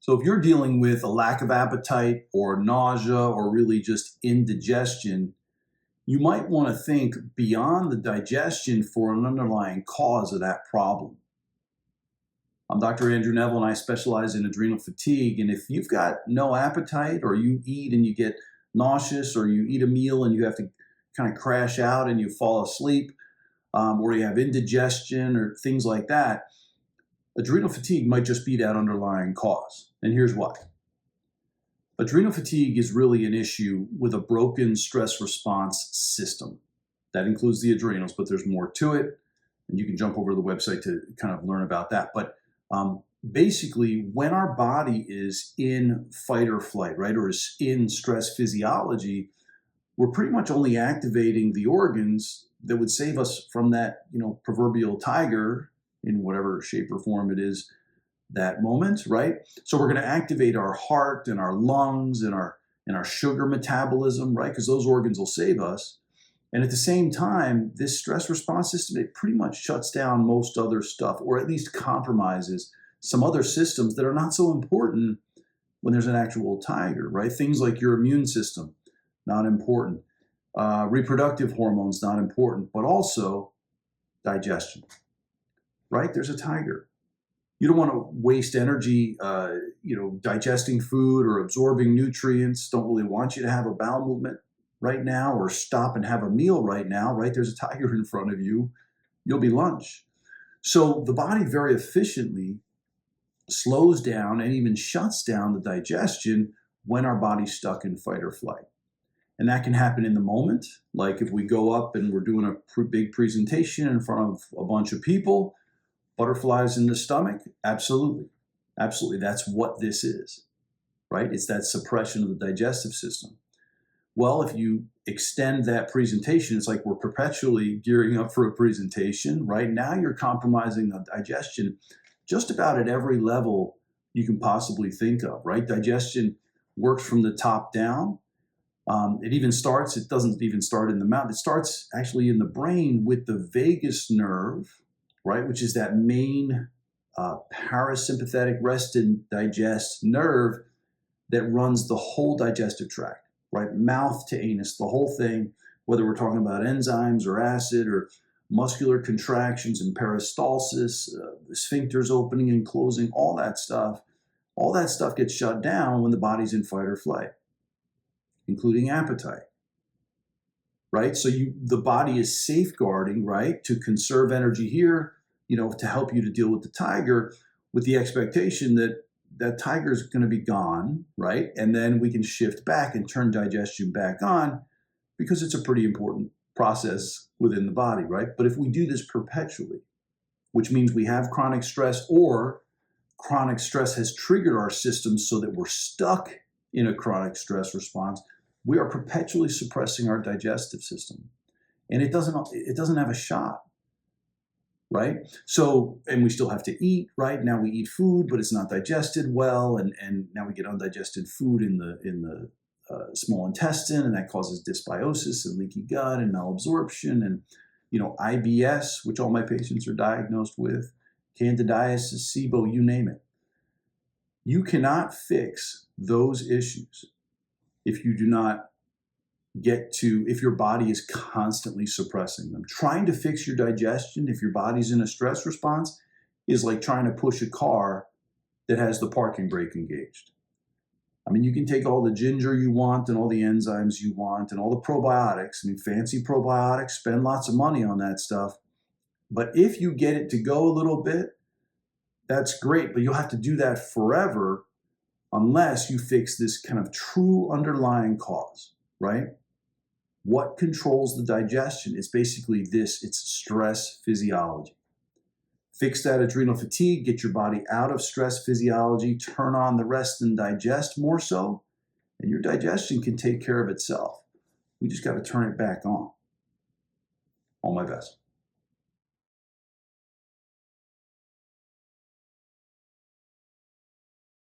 So if you're dealing with a lack of appetite or nausea or really just indigestion, you might want to think beyond the digestion for an underlying cause of that problem. I'm Dr. Andrew Neville, and I specialize in adrenal fatigue. And if you've got no appetite, or you eat and you get nauseous, or you eat a meal and you have to kind of crash out and you fall asleep, or you have indigestion or things like that, adrenal fatigue might just be that underlying cause. And here's why. Adrenal fatigue is really an issue with a broken stress response system. That includes the adrenals, but there's more to it. And you can jump over to the website to kind of learn about that. But basically, when our body is in fight or flight, right, or is in stress physiology, we're pretty much only activating the organs that would save us from that, proverbial tiger in whatever shape or form it is that moment, right? So we're going to activate our heart and our lungs and our sugar metabolism, right? Because those organs will save us. And at the same time, this stress response system, it pretty much shuts down most other stuff, or at least compromises some other systems that are not so important when there's an actual tiger, right? Things like your immune system, not important. Reproductive hormones, not important, but also digestion, right? There's a tiger. You don't want to waste energy, digesting food or absorbing nutrients. Don't really want you to have a bowel movement right now, or stop and have a meal right now, right? There's a tiger in front of you. You'll be lunch. So the body very efficiently slows down and even shuts down the digestion when our body's stuck in fight or flight. And that can happen in the moment. Like if we go up and we're doing a big presentation in front of a bunch of people, butterflies in the stomach, absolutely. Absolutely. That's what this is, right? It's that suppression of the digestive system. Well, if you extend that presentation, it's like we're perpetually gearing up for a presentation, right? Now you're compromising the digestion just about at every level you can possibly think of, right? Digestion works from the top down. It doesn't even start in the mouth. It starts actually in the brain with the vagus nerve, right? Which is that main parasympathetic rest and digest nerve that runs the whole digestive tract. Right, mouth to anus, the whole thing, whether we're talking about enzymes or acid or muscular contractions and peristalsis, the sphincters opening and closing, all that stuff gets shut down when the body's in fight or flight, including appetite, right? So the body is safeguarding, right, to conserve energy here, to help you to deal with the tiger, with the expectation that that tiger is going to be gone, right? And then we can shift back and turn digestion back on, because it's a pretty important process within the body, right? But if we do this perpetually, which means we have chronic stress, or chronic stress has triggered our system so that we're stuck in a chronic stress response, we are perpetually suppressing our digestive system. And it doesn't have a shot. Right? So, and we still have to eat, right? Now we eat food, but it's not digested well. And now we get undigested food in the small intestine, and that causes dysbiosis and leaky gut and malabsorption and, IBS, which all my patients are diagnosed with, candidiasis, SIBO, you name it. You cannot fix those issues if you do not if your body is constantly suppressing them. Trying to fix your digestion if your body's in a stress response is like trying to push a car that has the parking brake engaged. I mean, you can take all the ginger you want and all the enzymes you want and all the probiotics. I mean, fancy probiotics, spend lots of money on that stuff. But if you get it to go a little bit, that's great, but you'll have to do that forever unless you fix this kind of true underlying cause, right? What controls the digestion is basically this: it's stress physiology. Fix that adrenal fatigue, get your body out of stress physiology, turn on the rest and digest more so, and your digestion can take care of itself. We just got to turn it back on. All my best.